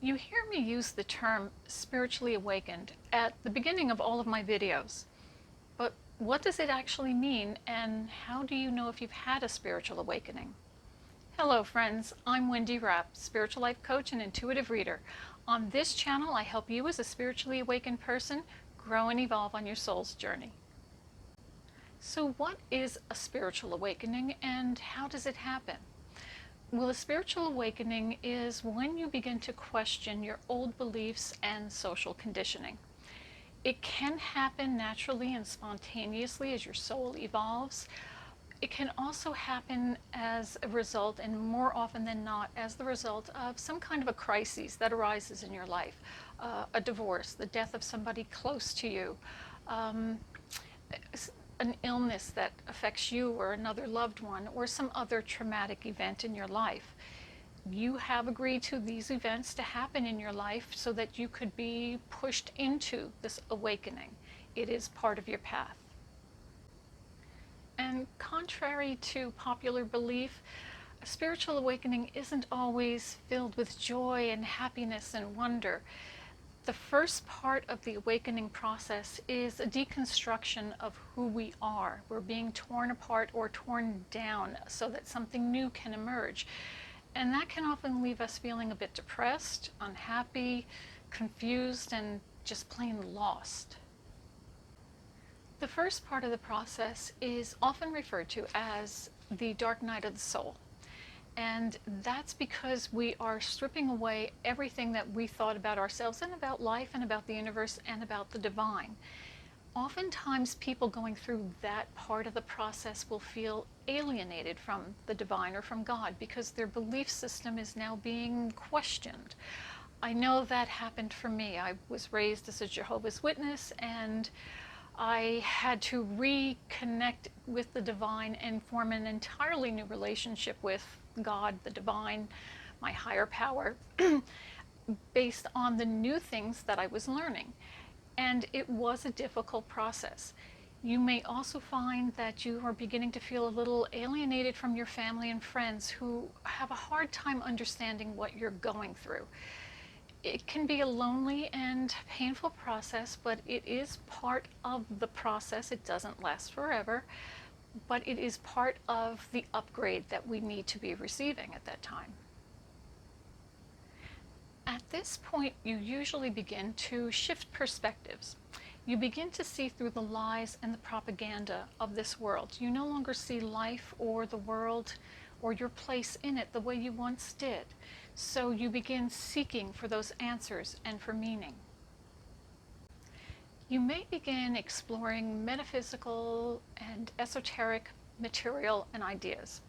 You hear me use the term spiritually awakened at the beginning of all of my videos. But what does it actually mean, and how do you know if you've had a spiritual awakening? Hello friends, I'm Wendy Rapp, spiritual life coach and intuitive reader. On this channel, I help you as a spiritually awakened person grow and evolve on your soul's journey. So what is a spiritual awakening and how does it happen? Well, a spiritual awakening is when you begin to question your old beliefs and social conditioning. It can happen naturally and spontaneously as your soul evolves. It can also happen as a result, and more often than not, as the result of some kind of a crisis that arises in your life. A divorce, the death of somebody close to you, um, an illness that affects you or another loved one, or some other traumatic event in your life. You have agreed to these events to happen in your life so that you could be pushed into this awakening. It is part of your path. And contrary to popular belief, a spiritual awakening isn't always filled with joy and happiness and wonder. The first part of the awakening process is a deconstruction of who we are. We're being torn apart or torn down so that something new can emerge. And that can often leave us feeling a bit depressed, unhappy, confused, and just plain lost. The first part of the process is often referred to as the dark night of the soul. And that's because we are stripping away everything that we thought about ourselves and about life and about the universe and about the divine. Oftentimes people going through that part of the process will feel alienated from the divine or from God because their belief system is now being questioned. I know that happened for me. I was raised as a Jehovah's Witness, and I had to reconnect with the divine and form an entirely new relationship with God, the divine, my higher power, based on the new things that I was learning. And it was a difficult process. You may also find that you are beginning to feel a little alienated from your family and friends who have a hard time understanding what you're going through. It can be a lonely and painful process, but it is part of the process. It doesn't last forever, but it is part of the upgrade that we need to be receiving at that time. At this point, you usually begin to shift perspectives. You begin to see through the lies and the propaganda of this world. You no longer see life or the world or your place in it the way you once did. So you begin seeking for those answers and for meaning. You may begin exploring metaphysical and esoteric material and ideas.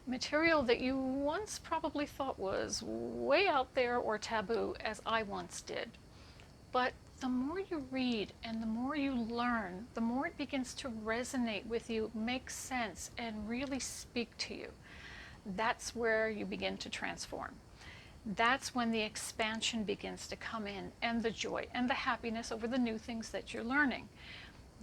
Material that you once probably thought was way out there or taboo, as I once did. But the more you read and the more you learn, the more it begins to resonate with you, make sense, and really speak to you. That's where you begin to transform. That's when the expansion begins to come in, and the joy and the happiness over the new things that you're learning.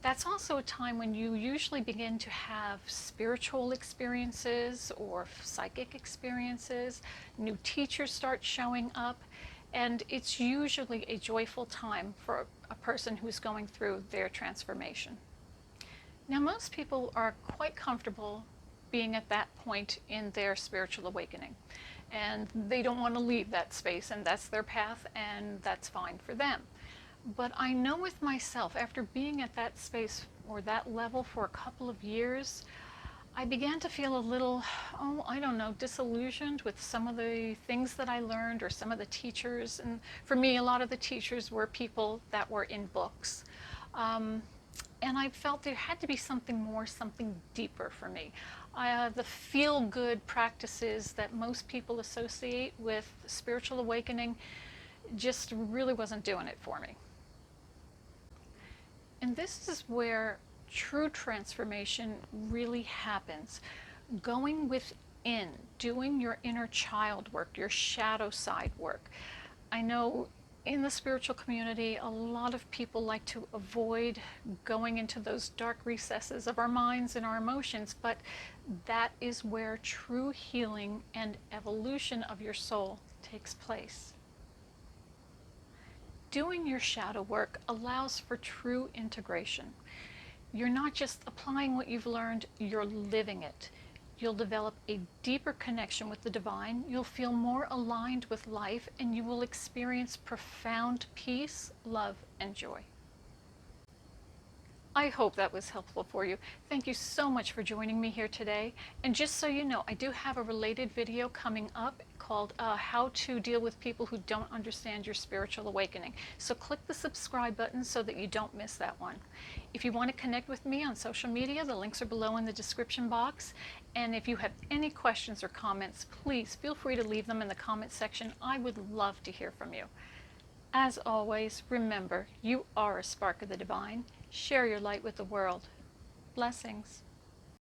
That's also a time when you usually begin to have spiritual experiences or psychic experiences. New teachers start showing up, and it's usually a joyful time for a person who's going through their transformation. Now, most people are quite comfortable being at that point in their spiritual awakening, and they don't want to leave that space, and that's their path, and that's fine for them. But I know with myself, after being at that space or that level for a couple of years, I began to feel a little, I don't know, disillusioned with some of the things that I learned or some of the teachers. And for me, a lot of the teachers were people that were in books. And I felt there had to be something more, something deeper for me. The feel-good practices that most people associate with spiritual awakening just really wasn't doing it for me. And this is where true transformation really happens. Going within, doing your inner child work, your shadow side work. I know in the spiritual community, a lot of people like to avoid going into those dark recesses of our minds and our emotions, but that is where true healing and evolution of your soul takes place. Doing your shadow work allows for true integration. You're not just applying what you've learned, you're living it. You'll develop a deeper connection with the divine, you'll feel more aligned with life, and you will experience profound peace, love, and joy. I hope that was helpful for you. Thank you so much for joining me here today. And just so you know, I do have a related video coming up called How to Deal with People Who Don't Understand Your Spiritual Awakening. So click the subscribe button so that you don't miss that one. If you want to connect with me on social media, the links are below in the description box. And if you have any questions or comments, please feel free to leave them in the comment section. I would love to hear from you. As always, remember, you are a spark of the divine. Share your light with the world. Blessings.